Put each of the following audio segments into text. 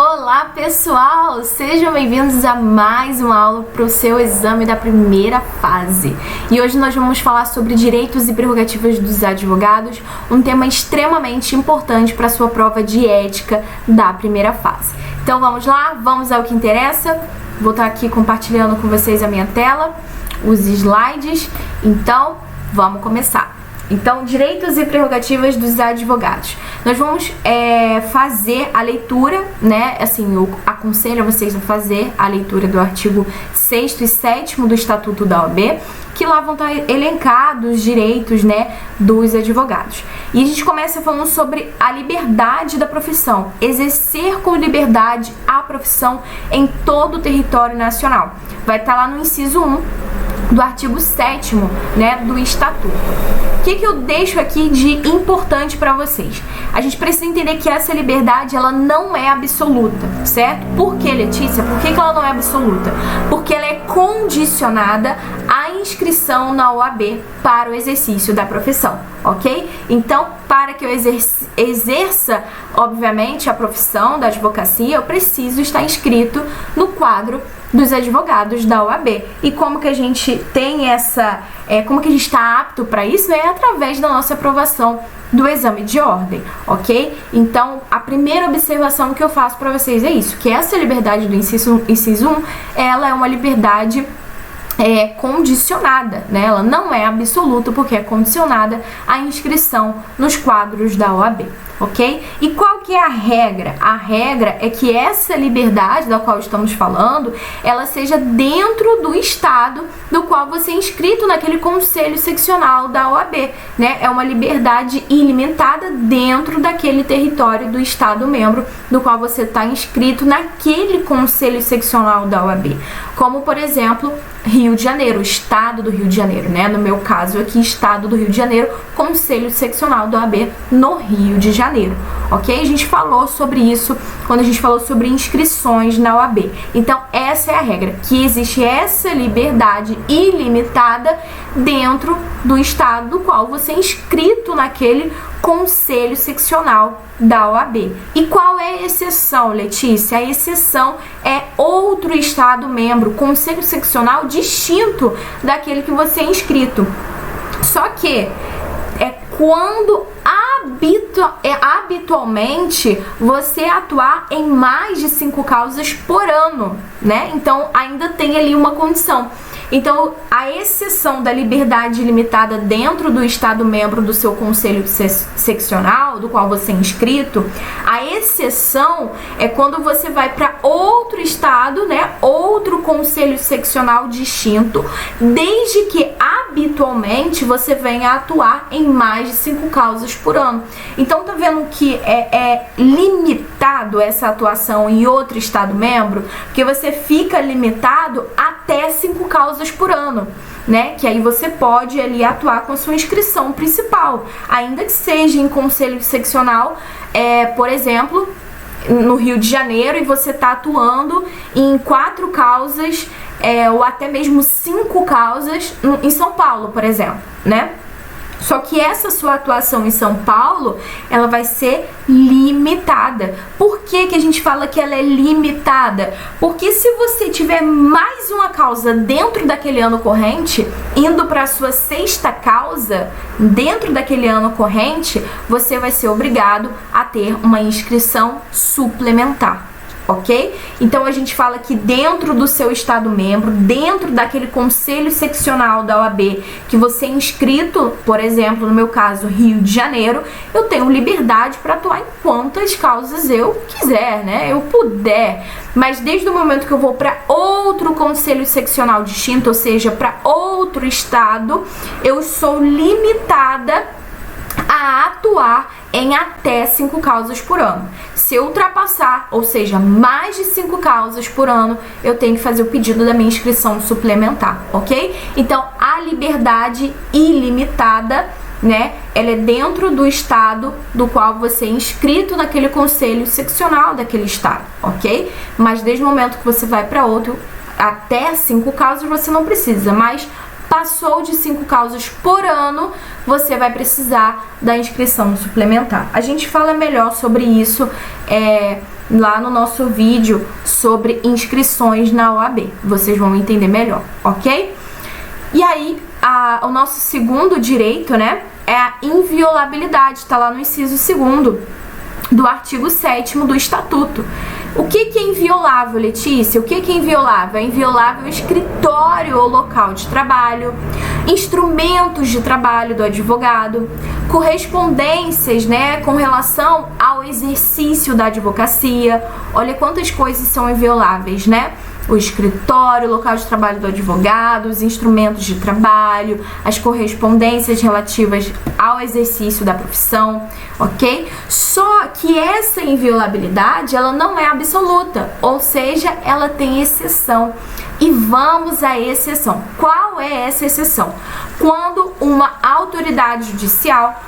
Olá pessoal, sejam bem-vindos a mais uma aula para o seu exame da primeira fase. E hoje nós vamos falar sobre direitos e prerrogativas dos advogados, um tema extremamente importante para a sua prova de ética da primeira fase. Então vamos lá, vamos ao que interessa. Vou estar aqui compartilhando com vocês a minha tela, os slides, então vamos começar. Então, direitos e prerrogativas dos advogados. Nós vamos fazer a leitura, né? Assim, eu aconselho a vocês a fazer a leitura do artigo 6º e 7º do Estatuto da OAB, que lá vão estar elencados os direitos, né, dos advogados. E a gente começa falando sobre a liberdade da profissão, exercer com liberdade a profissão em todo o território nacional. Vai estar lá no inciso 1 do artigo 7º, né, do Estatuto. O que eu deixo aqui de importante para vocês? A gente precisa entender que essa liberdade, ela não é absoluta, certo? Por que, Letícia? Por que ela não é absoluta? Porque ela é condicionada à inscrição na OAB para o exercício da profissão, ok? Então, para que eu exerça, obviamente, a profissão da advocacia, eu preciso estar inscrito no quadro dos advogados da OAB. E como que a gente tem como que a gente está apto para isso? É através da nossa aprovação do exame de ordem, ok? Então, a primeira observação que eu faço para vocês é isso, que essa liberdade do inciso 1, ela é uma liberdade condicionada, né? Ela não é absoluta porque é condicionada à inscrição nos quadros da OAB, ok? E qual que é a regra? A regra é que essa liberdade da qual estamos falando, ela seja dentro do estado do qual você é inscrito naquele conselho seccional da OAB, né? É uma liberdade ilimitada dentro daquele território do estado membro do qual você está inscrito naquele conselho seccional da OAB, como por exemplo Rio de Janeiro, estado do Rio de Janeiro, né? No meu caso aqui, estado do Rio de Janeiro, conselho seccional da OAB no Rio de Janeiro, ok? A gente falou sobre isso quando a gente falou sobre inscrições na OAB. Então, essa é a regra, que existe essa liberdade ilimitada dentro do estado do qual você é inscrito naquele conselho seccional da OAB. E qual é a exceção, Letícia? A exceção é outro estado membro, conselho seccional distinto daquele que você é inscrito. Só que é quando habitualmente você atuar em mais de 5 causas por ano, né? Então ainda tem ali uma condição. Então, a exceção da liberdade ilimitada dentro do estado membro do seu conselho seccional, do qual você é inscrito, a exceção é quando você vai para outro estado, né, outro conselho seccional distinto, desde que habitualmente você venha a atuar em mais de 5 causas por ano. Então, tá vendo que é limitado essa atuação em outro estado membro, porque você fica limitado até 5 causas por ano, né? Que aí você pode ali atuar com a sua inscrição principal, ainda que seja em conselho seccional, por exemplo, no Rio de Janeiro, e você está atuando em 4 causas, ou até mesmo 5 causas em São Paulo, por exemplo, né? Só que essa sua atuação em São Paulo, ela vai ser limitada. Por que que a gente fala que ela é limitada? Porque se você tiver mais uma causa dentro daquele ano corrente, indo para a sua 6ª causa dentro daquele ano corrente, você vai ser obrigado a ter uma inscrição suplementar. Ok? Então a gente fala que dentro do seu estado membro, dentro daquele conselho seccional da OAB que você é inscrito, por exemplo, no meu caso, Rio de Janeiro, eu tenho liberdade para atuar em quantas causas eu quiser, né? Eu puder. Mas desde o momento que eu vou para outro conselho seccional distinto, ou seja, para outro estado, eu sou limitada a atuar em até 5 causas por ano. Se eu ultrapassar, ou seja, mais de 5 causas por ano, eu tenho que fazer o pedido da minha inscrição suplementar, ok? Então, a liberdade ilimitada, né, ela é dentro do estado do qual você é inscrito naquele conselho seccional daquele estado, ok? Mas desde o momento que você vai para outro, até 5 causas você não precisa, mas passou de 5 causas por ano, você vai precisar da inscrição suplementar. A gente fala melhor sobre isso lá no nosso vídeo sobre inscrições na OAB. Vocês vão entender melhor, ok? E aí, o nosso segundo direito, né, é a inviolabilidade, tá lá no inciso 2º do artigo 7º do Estatuto. O que é inviolável, Letícia? O que é inviolável? É inviolável o escritório ou local de trabalho, instrumentos de trabalho do advogado, correspondências, né, com relação ao exercício da advocacia. Olha quantas coisas são invioláveis, né? O escritório, o local de trabalho do advogado, os instrumentos de trabalho, as correspondências relativas ao exercício da profissão, ok? Só que essa inviolabilidade, ela não é absoluta, ou seja, ela tem exceção. E vamos à exceção. Qual é essa exceção? Quando uma autoridade judicial,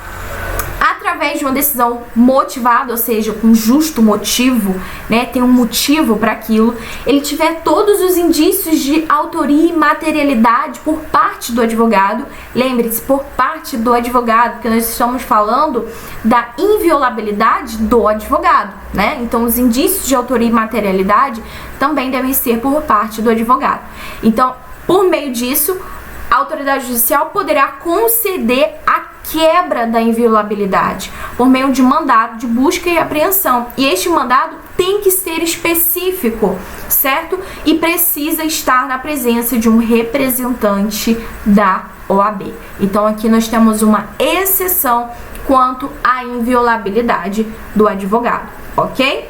através de uma decisão motivada, ou seja, com justo motivo, né, tem um motivo para aquilo, ele tiver todos os indícios de autoria e materialidade por parte do advogado. Lembre-se, por parte do advogado, porque nós estamos falando da inviolabilidade do advogado, né? Então, os indícios de autoria e materialidade também devem ser por parte do advogado. Então, por meio disso, a autoridade judicial poderá conceder a quebra da inviolabilidade por meio de mandado de busca e apreensão. E este mandado tem que ser específico, certo? E precisa estar na presença de um representante da OAB. Então aqui nós temos uma exceção quanto à inviolabilidade do advogado, ok?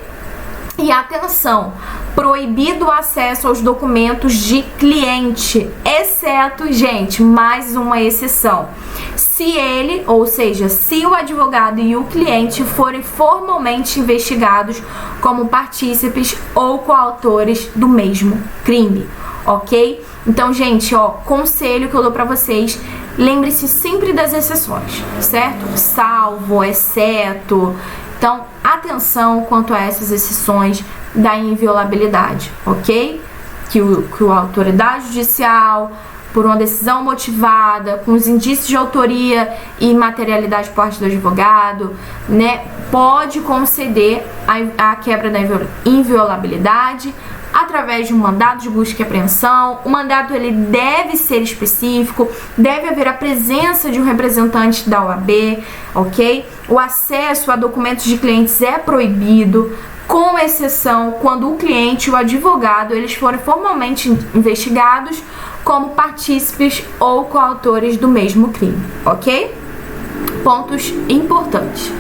E atenção, proibido o acesso aos documentos de cliente, exceto, gente, mais uma exceção. Se ele, ou seja, se o advogado e o cliente forem formalmente investigados como partícipes ou coautores do mesmo crime, ok? Então, gente, ó, conselho que eu dou pra vocês, lembre-se sempre das exceções, certo? Salvo, exceto. Então, atenção quanto a essas exceções da inviolabilidade, ok? Que a autoridade judicial, por uma decisão motivada, com os indícios de autoria e materialidade por parte do advogado, né, pode conceder a quebra da inviolabilidade através de um mandado de busca e apreensão. O mandado ele deve ser específico, deve haver a presença de um representante da OAB, ok? O acesso a documentos de clientes é proibido, com exceção quando o cliente e o advogado eles forem formalmente investigados como partícipes ou coautores do mesmo crime, ok? Pontos importantes.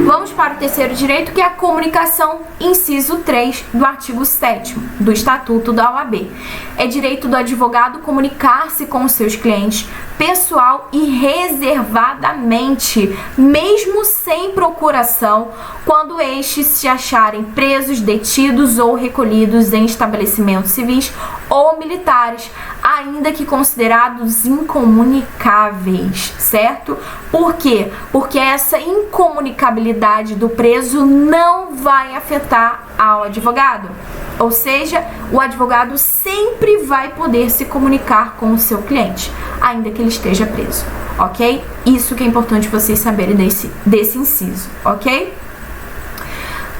Vamos para o terceiro direito, que é a comunicação, inciso 3 do artigo 7º do Estatuto da OAB. É direito do advogado comunicar-se com seus clientes pessoal e reservadamente, mesmo sem procuração, quando estes se acharem presos, detidos ou recolhidos em estabelecimentos civis ou militares, ainda que considerados incomunicáveis, certo? Por quê? Porque essa incomunicabilidade do preso não vai afetar ao advogado. Ou seja, o advogado sempre vai poder se comunicar com o seu cliente, ainda que ele esteja preso, ok? Isso que é importante vocês saberem desse inciso, ok?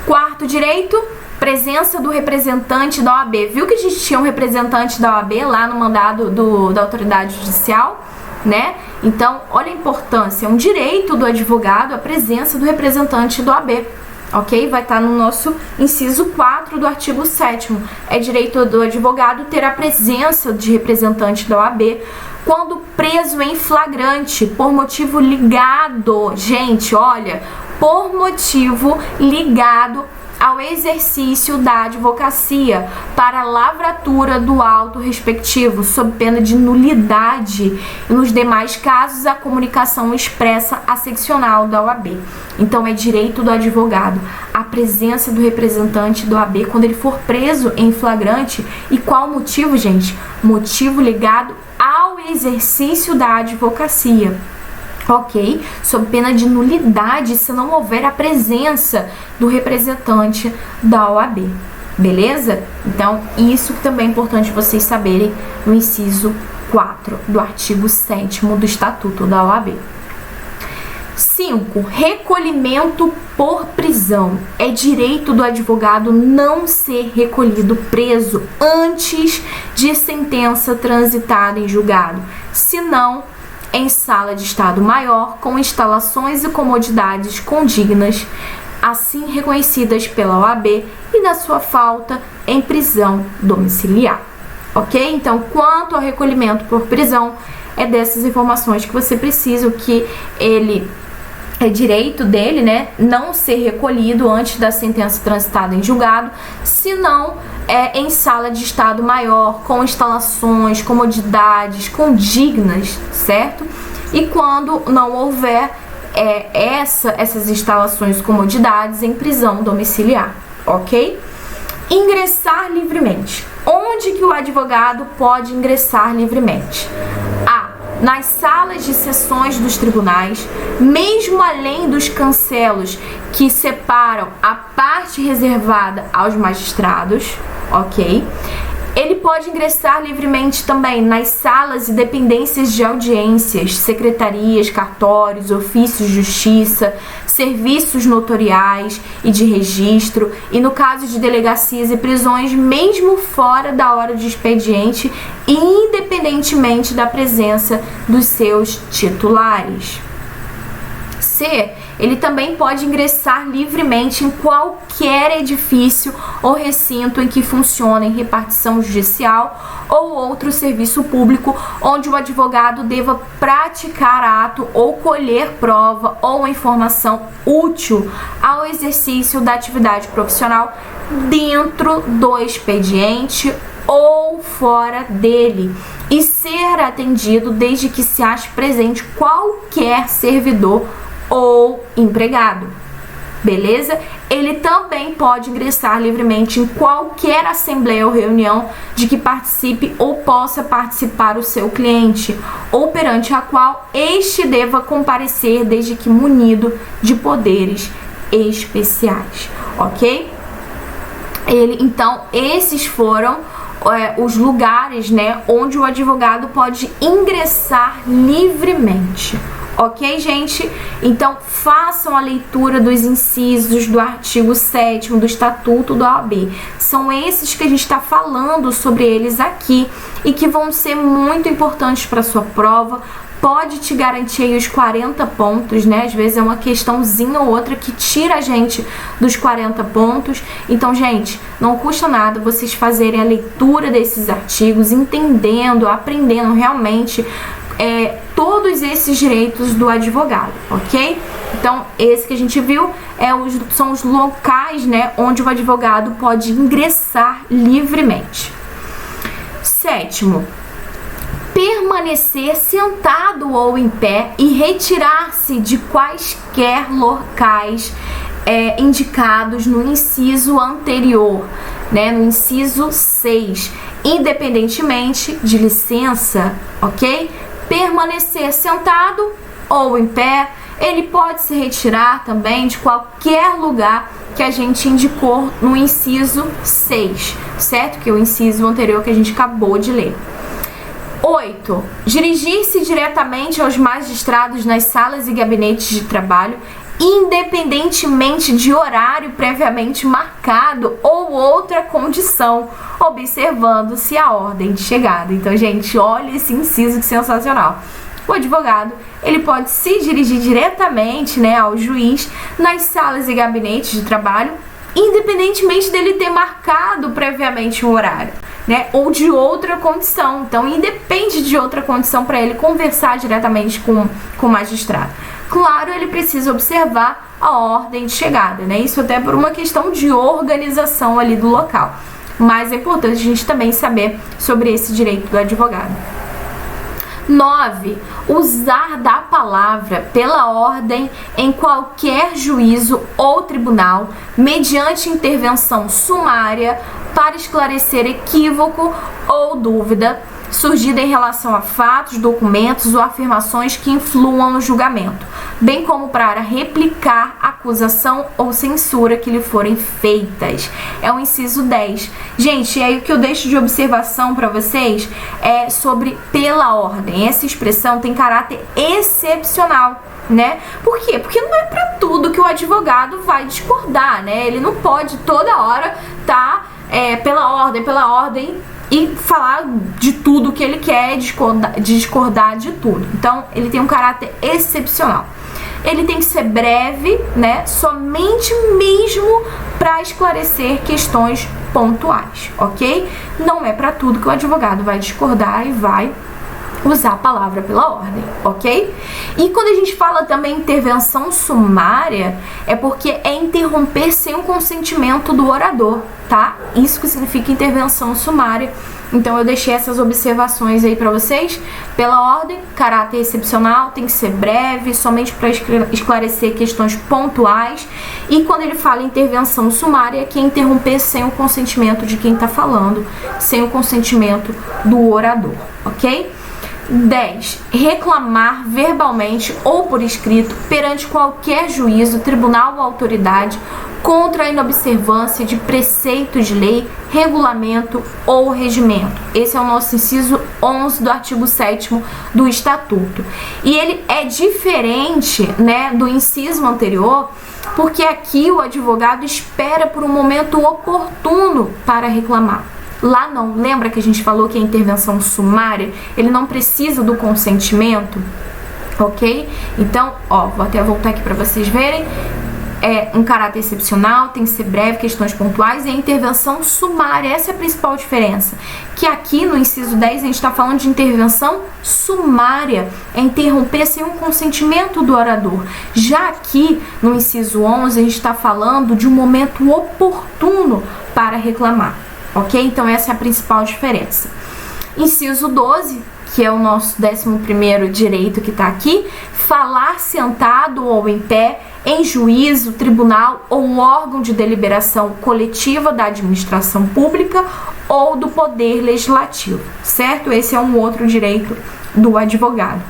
Quarto direito, presença do representante da OAB. Viu que a gente tinha um representante da OAB lá no mandado da autoridade judicial, né? Então, olha a importância, é um direito do advogado a presença do representante da OAB, ok? Vai estar no nosso inciso 4 do artigo 7º. É direito do advogado ter a presença de representante da OAB quando preso em flagrante por motivo ligado, gente, olha, por motivo ligado ao exercício da advocacia para a lavratura do auto respectivo, sob pena de nulidade, e nos demais casos a comunicação expressa a seccional da OAB. Então é direito do advogado a presença do representante da OAB quando ele for preso em flagrante. E qual motivo, gente? Motivo ligado ao exercício da advocacia, ok? Sob pena de nulidade se não houver a presença do representante da OAB, beleza? Então, isso também é importante vocês saberem no inciso 4 do artigo 7º do Estatuto da OAB. 5. Recolhimento por prisão. É direito do advogado não ser recolhido preso antes de sentença transitada em julgado, senão em sala de estado maior, com instalações e comodidades condignas, assim reconhecidas pela OAB, e na sua falta em prisão domiciliar. Ok? Então, quanto ao recolhimento por prisão, é dessas informações que você precisa, que ele é direito dele, né, não ser recolhido antes da sentença transitada em julgado, senão em sala de estado maior, com instalações, comodidades condignas, certo? E quando não houver essas instalações, comodidades, em prisão domiciliar, ok? Ingressar livremente. Onde que o advogado pode ingressar livremente? Nas salas de sessões dos tribunais, mesmo além dos cancelos que separam a parte reservada aos magistrados, ok? Ele pode ingressar livremente também nas salas e dependências de audiências, secretarias, cartórios, ofícios de justiça, serviços notoriais e de registro, e no caso de delegacias e prisões, mesmo fora da hora de expediente, independentemente da presença dos seus titulares. C. Ele também pode ingressar livremente em qualquer edifício ou recinto em que funcione repartição judicial ou outro serviço público onde o advogado deva praticar ato ou colher prova ou informação útil ao exercício da atividade profissional dentro do expediente ou fora dele, e ser atendido desde que se ache presente qualquer servidor ou empregado, beleza? Ele também pode ingressar livremente em qualquer assembleia ou reunião de que participe ou possa participar o seu cliente, ou perante a qual este deva comparecer desde que munido de poderes especiais, ok? Então, esses foram os lugares, né, onde o advogado pode ingressar livremente. Ok, gente? Então, façam a leitura dos incisos do artigo 7º do Estatuto da OAB. São esses que a gente está falando sobre eles aqui e que vão ser muito importantes para a sua prova. Pode te garantir aí os 40 pontos, né? Às vezes é uma questãozinha ou outra que tira a gente dos 40 pontos. Então, gente, não custa nada vocês fazerem a leitura desses artigos, entendendo, aprendendo realmente todos esses direitos do advogado, ok? Então, esse que a gente viu são os locais, né, onde o advogado pode ingressar livremente. 7º, permanecer sentado ou em pé e retirar-se de quaisquer locais indicados no inciso anterior, né, no inciso 6, independentemente de licença, ok? Permanecer sentado ou em pé, ele pode se retirar também de qualquer lugar que a gente indicou no inciso 6, certo? Que é o inciso anterior que a gente acabou de ler. 8. Dirigir-se diretamente aos magistrados nas salas e gabinetes de trabalho, independentemente de horário previamente marcado ou outra condição, observando-se a ordem de chegada. Então, gente, olha esse inciso que sensacional. O advogado, ele pode se dirigir diretamente, né, ao juiz nas salas e gabinetes de trabalho, independentemente dele ter marcado previamente um horário, né, ou de outra condição. Então, independe de outra condição para ele conversar diretamente com o magistrado. Claro, ele precisa observar a ordem de chegada, né? Isso até por uma questão de organização ali do local. Mas é importante a gente também saber sobre esse direito do advogado. 9. Usar da palavra pela ordem em qualquer juízo ou tribunal, mediante intervenção sumária, para esclarecer equívoco ou dúvida, surgida em relação a fatos, documentos ou afirmações que influam no julgamento, bem como para replicar acusação ou censura que lhe forem feitas. É o inciso 10. Gente, e aí o que eu deixo de observação para vocês é sobre pela ordem. Essa expressão tem caráter excepcional, né? Por quê? Porque não é para tudo que o advogado vai discordar, né? Ele não pode toda hora pela ordem e falar de tudo que ele quer, discordar de tudo. Então, ele tem um caráter excepcional. Ele tem que ser breve, né? Somente mesmo para esclarecer questões pontuais, ok? Não é para tudo que o advogado vai discordar e vai usar a palavra pela ordem, ok? E quando a gente fala também intervenção sumária, é porque é interromper sem o consentimento do orador, tá? Isso que significa intervenção sumária. Então eu deixei essas observações aí para vocês. Pela ordem, caráter excepcional, tem que ser breve, somente para esclarecer questões pontuais. E quando ele fala intervenção sumária, é que é interromper sem o consentimento de quem está falando, sem o consentimento do orador, ok? 10. Reclamar verbalmente ou por escrito perante qualquer juízo, tribunal ou autoridade contra a inobservância de preceito de lei, regulamento ou regimento. Esse é o nosso inciso 11 do artigo 7º do Estatuto. E ele é diferente, né, do inciso anterior, porque aqui o advogado espera por um momento oportuno para reclamar. Lá não, lembra que a gente falou que a intervenção sumária, ele não precisa do consentimento, ok? Então, ó, vou até voltar aqui para vocês verem. É um caráter excepcional, tem que ser breve, questões pontuais, e a intervenção sumária, essa é a principal diferença. Que aqui no inciso 10 a gente está falando de intervenção sumária, é interromper sem o consentimento do orador. Já aqui no inciso 11 a gente está falando de um momento oportuno para reclamar. Ok? Então essa é a principal diferença. Inciso 12, que é o nosso 11º direito que está aqui, falar sentado ou em pé em juízo, tribunal ou órgão de deliberação coletiva da administração pública ou do poder legislativo, certo? Esse é um outro direito do advogado.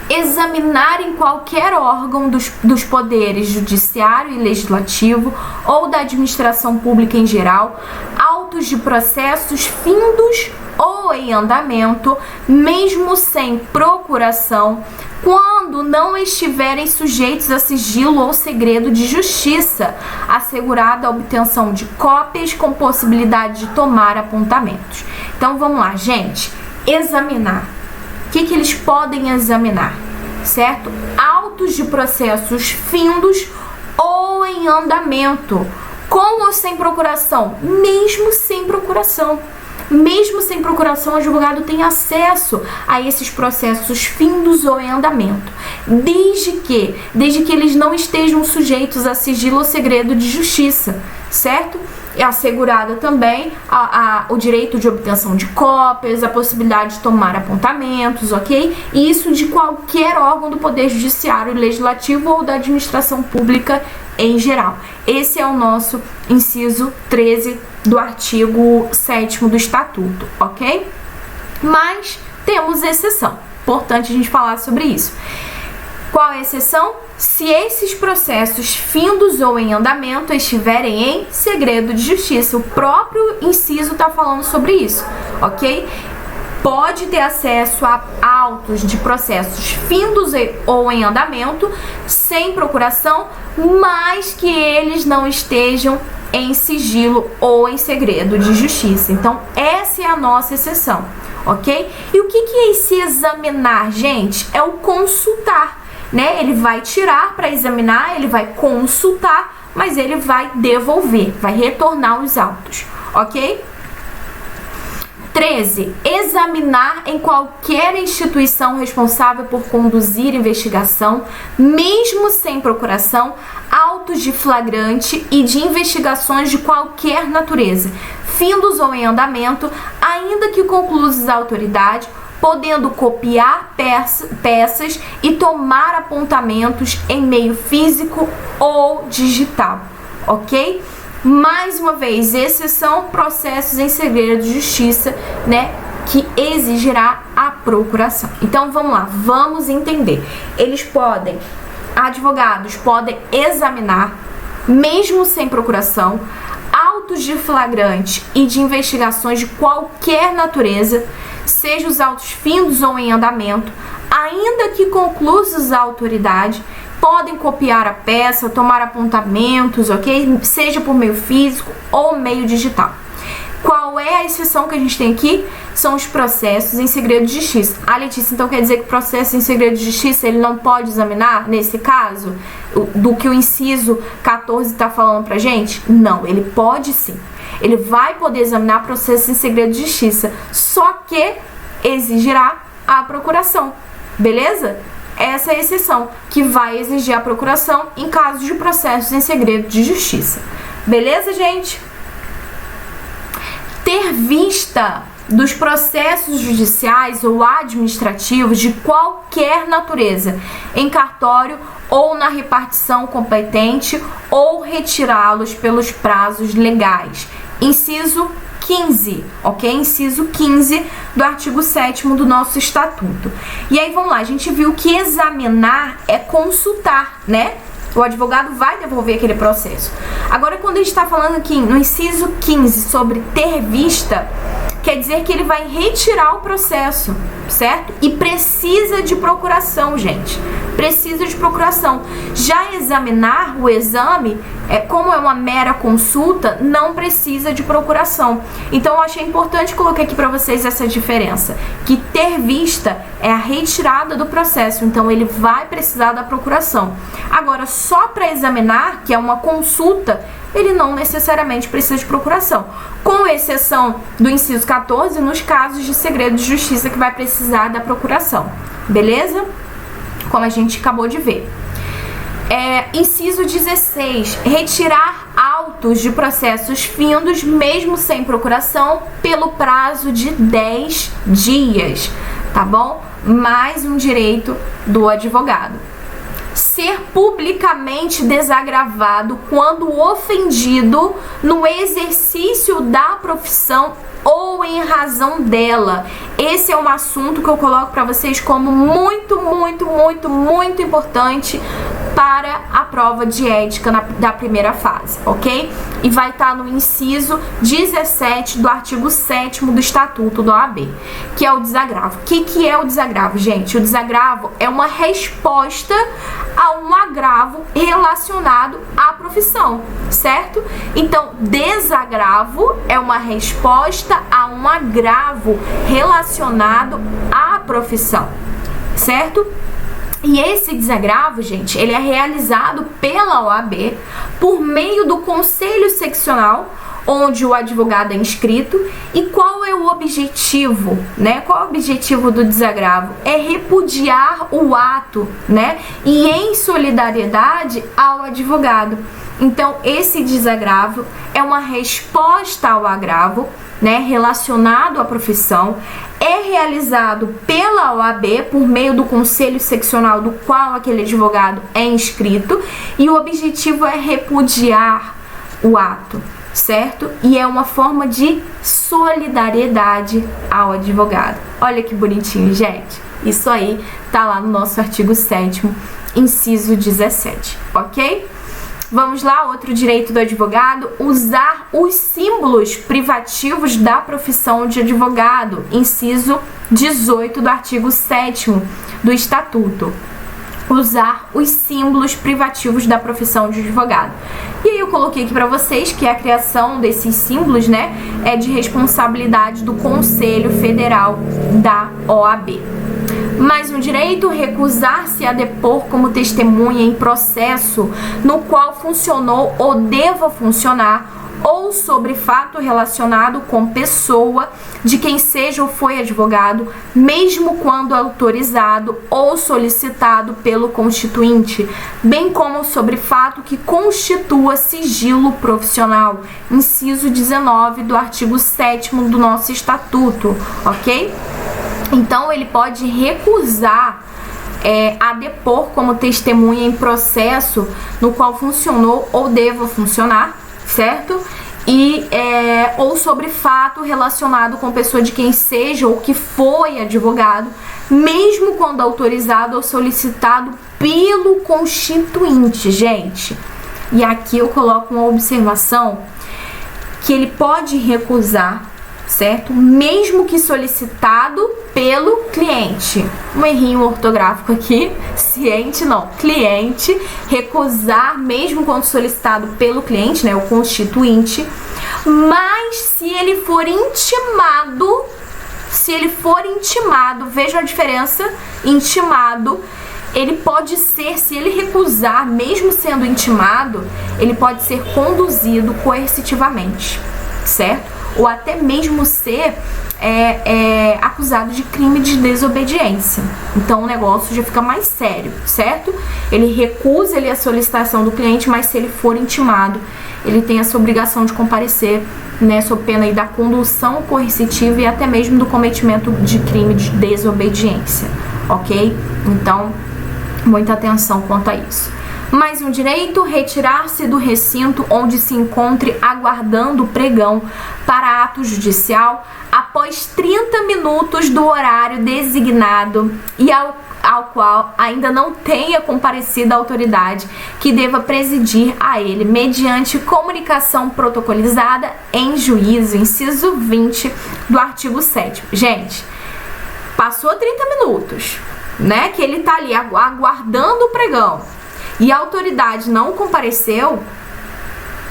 Examinar em qualquer órgão dos poderes judiciário e legislativo ou da administração pública em geral, autos de processos findos ou em andamento, mesmo sem procuração, quando não estiverem sujeitos a sigilo ou segredo de justiça, assegurada a obtenção de cópias com possibilidade de tomar apontamentos. Então vamos lá, gente. Examinar. O que eles podem examinar, certo? Autos de processos findos ou em andamento, com ou sem procuração, mesmo sem procuração. Mesmo sem procuração, o advogado tem acesso a esses processos findos ou em andamento, desde que eles não estejam sujeitos a sigilo ou segredo de justiça, certo? É assegurada também o direito de obtenção de cópias, a possibilidade de tomar apontamentos, ok? E isso de qualquer órgão do Poder Judiciário, Legislativo ou da administração pública em geral. Esse é o nosso inciso 13 do artigo 7º do Estatuto, ok? Mas temos exceção. Importante a gente falar sobre isso. Qual é a exceção? Se esses processos findos ou em andamento estiverem em segredo de justiça. O próprio inciso está falando sobre isso, ok? Pode ter acesso a autos de processos findos ou em andamento, sem procuração, mas que eles não estejam em sigilo ou em segredo de justiça. Então, essa é a nossa exceção, ok? E o que é esse examinar, gente? É o consultar, né? Ele vai tirar para examinar, ele vai consultar, mas ele vai devolver, vai retornar os autos, ok? 13. Examinar em qualquer instituição responsável por conduzir investigação, mesmo sem procuração, autos de flagrante e de investigações de qualquer natureza, findos ou em andamento, ainda que conclusos a autoridade, podendo copiar peças e tomar apontamentos em meio físico ou digital, ok? Mais uma vez, exceção processos em segredo de justiça, né? que exigirá a procuração. Então vamos lá, vamos entender. Advogados podem examinar, mesmo sem procuração, autos de flagrante e de investigações de qualquer natureza, seja os autos findos ou em andamento, ainda que conclusos à autoridade, podem copiar a peça, tomar apontamentos, ok? Seja por meio físico ou meio digital. Qual é a exceção que a gente tem aqui? São os processos em segredo de justiça. Ah, Letícia, então quer dizer que o processo em segredo de justiça ele não pode examinar, nesse caso, do que o inciso 14 está falando pra gente? Não, ele pode sim. Ele vai poder examinar processo em segredo de justiça, só que exigirá a procuração, beleza? Essa é a exceção, que vai exigir a procuração em casos de processos em segredo de justiça. Beleza, gente? Ter vista dos processos judiciais ou administrativos de qualquer natureza em cartório ou na repartição competente ou retirá-los pelos prazos legais. Inciso 15, ok? Inciso 15 do artigo 7º do nosso estatuto. E aí, vamos lá, a gente viu que examinar é consultar, né? O advogado vai devolver aquele processo. Agora, quando a gente está falando aqui no inciso 15 sobre ter vista, quer dizer que ele vai retirar o processo, certo? E precisa de procuração, gente. Precisa de procuração. Já examinar o exame, como é uma mera consulta, não precisa de procuração. Então, eu achei importante colocar aqui para vocês essa diferença. Que ter vista é a retirada do processo, então ele vai precisar da procuração. Agora, só para examinar, que é uma consulta, ele não necessariamente precisa de procuração, com exceção do inciso 14, nos casos de segredo de justiça que vai precisar da procuração, beleza? Como a gente acabou de ver. Inciso 16, retirar autos de processos findos, mesmo sem procuração, pelo prazo de 10 dias, tá bom? Mais um direito do advogado. Ser publicamente desagravado quando ofendido no exercício da profissão ou em razão dela. Esse é um assunto que eu coloco para vocês como muito, muito, muito, muito importante para a prova de ética da primeira fase, ok? E vai estar no inciso 17 do artigo 7º do Estatuto da OAB, que é o desagravo. O que é o desagravo, gente? O desagravo é uma resposta a um agravo relacionado à profissão, certo? Então, desagravo é uma resposta a um agravo relacionado à profissão, certo? E esse desagravo, gente, ele é realizado pela OAB por meio do Conselho Seccional, onde o advogado é inscrito. E qual é o objetivo, né? Qual é o objetivo do desagravo? É repudiar o ato, né? E em solidariedade ao advogado. Então, esse desagravo é uma resposta ao agravo, né, relacionado à profissão, é realizado pela OAB por meio do conselho seccional do qual aquele advogado é inscrito, e o objetivo é repudiar o ato, certo? E é uma forma de solidariedade ao advogado. Olha que bonitinho, gente. Isso aí tá lá no nosso artigo 7º, inciso 17, ok? Vamos lá, outro direito do advogado, usar os símbolos privativos da profissão de advogado, inciso 18 do artigo 7º do Estatuto. Usar os símbolos privativos da profissão de advogado. E aí eu coloquei aqui para vocês que a criação desses símbolos, né, é de responsabilidade do Conselho Federal da OAB. Mais um direito, recusar-se a depor como testemunha em processo no qual funcionou ou deva funcionar, ou sobre fato relacionado com pessoa de quem seja ou foi advogado, mesmo quando autorizado ou solicitado pelo constituinte, bem como sobre fato que constitua sigilo profissional, inciso 19 do artigo 7º do nosso estatuto, ok? Então, ele pode recusar a depor como testemunha em processo no qual funcionou ou deva funcionar, certo? ou sobre fato relacionado com pessoa de quem seja ou que foi advogado, mesmo quando autorizado ou solicitado pelo constituinte, gente. E aqui eu coloco uma observação que ele pode recusar, certo? Mesmo que solicitado pelo cliente. Um errinho ortográfico aqui, ciente não, cliente, recusar mesmo quando solicitado pelo cliente, né, o constituinte, mas se ele for intimado, veja a diferença, intimado, ele pode ser, se ele recusar, mesmo sendo intimado, ele pode ser conduzido coercitivamente, certo? Ou até mesmo ser acusado de crime de desobediência. Então o negócio já fica mais sério, certo? Ele recusa a solicitação do cliente, mas se ele for intimado, ele tem essa obrigação de comparecer, né, sob pena aí da condução coercitiva e até mesmo do cometimento de crime de desobediência, ok? Então, muita atenção quanto a isso. Mais um direito: retirar-se do recinto onde se encontre aguardando o pregão para ato judicial após 30 minutos do horário designado e ao qual ainda não tenha comparecido a autoridade que deva presidir a ele, mediante comunicação protocolizada em juízo, inciso 20 do artigo 7º. Gente, passou 30 minutos, né, que ele tá ali aguardando o pregão e a autoridade não compareceu,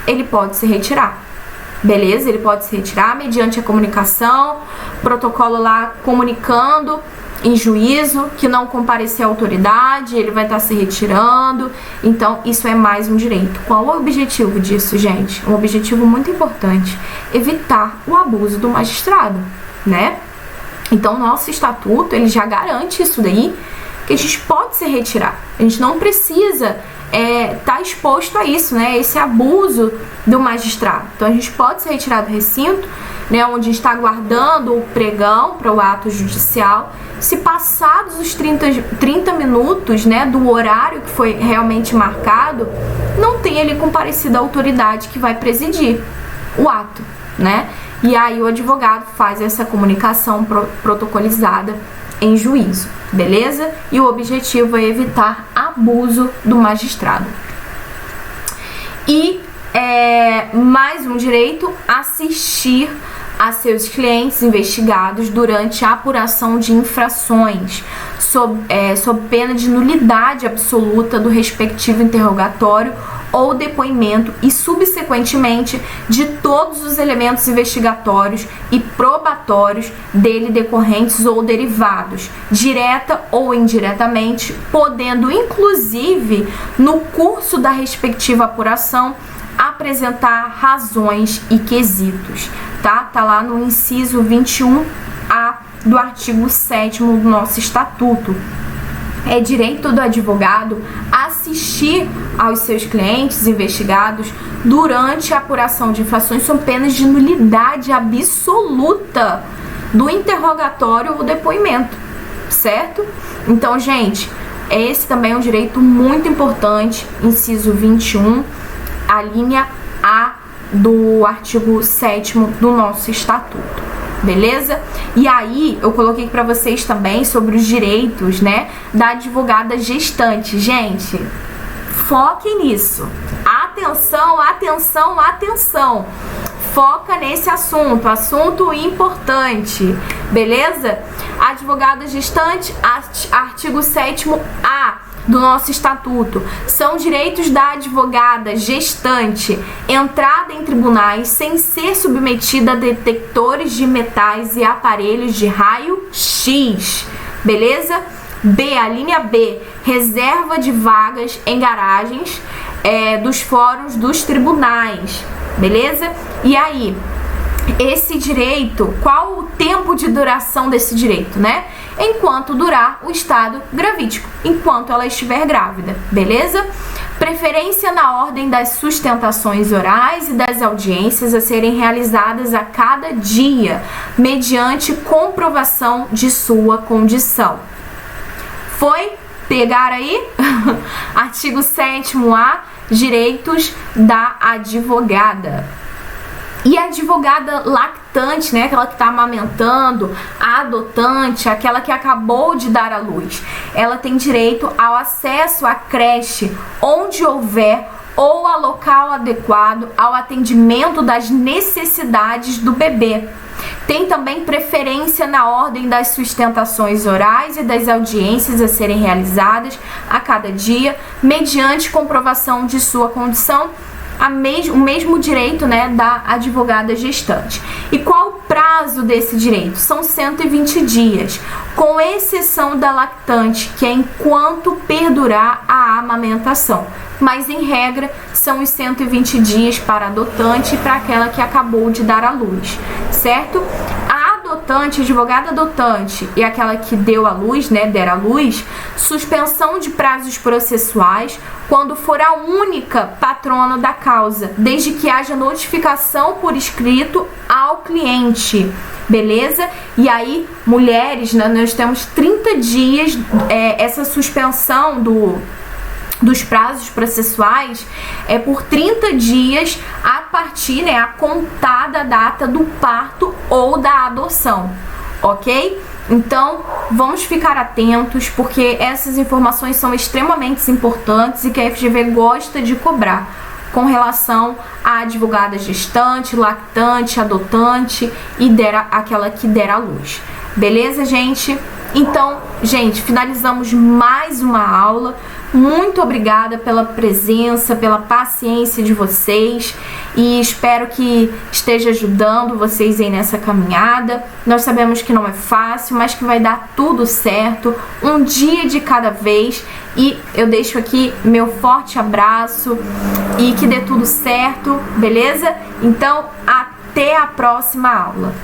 ele pode se retirar, beleza? Ele pode se retirar mediante a comunicação, protocolo lá comunicando em juízo que não compareceu a autoridade, ele vai estar se retirando. Então isso é mais um direito. Qual o objetivo disso, gente? Um objetivo muito importante: evitar o abuso do magistrado, né? Então nosso estatuto, ele já garante isso daí, que a gente pode se retirar. A gente não precisa tá exposto a isso, né? Esse abuso do magistrado. Então a gente pode se retirar do recinto, né, onde está aguardando o pregão para o ato judicial. Se passados os 30 minutos, né, do horário que foi realmente marcado, não tem ali comparecido a autoridade que vai presidir o ato, né? E aí o advogado faz essa comunicação protocolizada em juízo, beleza? E o objetivo é evitar abuso do magistrado. E mais um direito: assistir a seus clientes investigados durante a apuração de infrações, sob pena de nulidade absoluta do respectivo interrogatório ou depoimento e, subsequentemente, de todos os elementos investigatórios e probatórios dele decorrentes ou derivados, direta ou indiretamente, podendo, inclusive, no curso da respectiva apuração, apresentar razões e quesitos, tá? Tá lá no inciso 21A do artigo 7º do nosso estatuto. É direito do advogado assistir aos seus clientes investigados durante a apuração de infrações sob penas de nulidade absoluta do interrogatório ou depoimento, certo? Então, gente, esse também é um direito muito importante, inciso 21, a linha A do artigo 7º do nosso estatuto. Beleza? E aí, eu coloquei para vocês também sobre os direitos, né, da advogada gestante. Gente, foquem nisso. Atenção, atenção, atenção. Foca nesse assunto importante. Beleza? Advogada gestante, artigo 7º-A do nosso estatuto. São direitos da advogada gestante entrada em tribunais sem ser submetida a detectores de metais e aparelhos de raio-x. Beleza? B, a linha B, reserva de vagas em garagens dos fóruns dos tribunais. Beleza? E aí, esse direito, qual o tempo de duração desse direito, né? Enquanto durar o estado gravídico, enquanto ela estiver grávida, beleza? Preferência na ordem das sustentações orais e das audiências a serem realizadas a cada dia, mediante comprovação de sua condição. Foi? Pegar aí? Artigo 7º-A, direitos da advogada. E a advogada lactante, né, aquela que está amamentando, a adotante, aquela que acabou de dar à luz, ela tem direito ao acesso à creche onde houver ou a local adequado ao atendimento das necessidades do bebê. Tem também preferência na ordem das sustentações orais e das audiências a serem realizadas a cada dia, mediante comprovação de sua condição, o mesmo direito, né, da advogada gestante. E qual o prazo desse direito? São 120 dias, com exceção da lactante, que é enquanto perdurar a amamentação. Mas, em regra, são os 120 dias para a adotante e para aquela que acabou de dar à luz, certo? A adotante, advogada adotante e aquela que deu à luz, né, der à luz, suspensão de prazos processuais quando for a única patrona da causa, desde que haja notificação por escrito ao cliente, beleza? E aí, mulheres, né, nós temos 30 dias, essa suspensão dos prazos processuais é por 30 dias a partir, né, a contar da data do parto ou da adoção, ok? Então, vamos ficar atentos, porque essas informações são extremamente importantes e que a FGV gosta de cobrar com relação à advogada gestante, lactante, adotante e aquela que der à luz. Beleza, gente? Então, gente, finalizamos mais uma aula. Muito obrigada pela presença, pela paciência de vocês e espero que esteja ajudando vocês aí nessa caminhada. Nós sabemos que não é fácil, mas que vai dar tudo certo, um dia de cada vez. E eu deixo aqui meu forte abraço e que dê tudo certo, beleza? Então, até a próxima aula.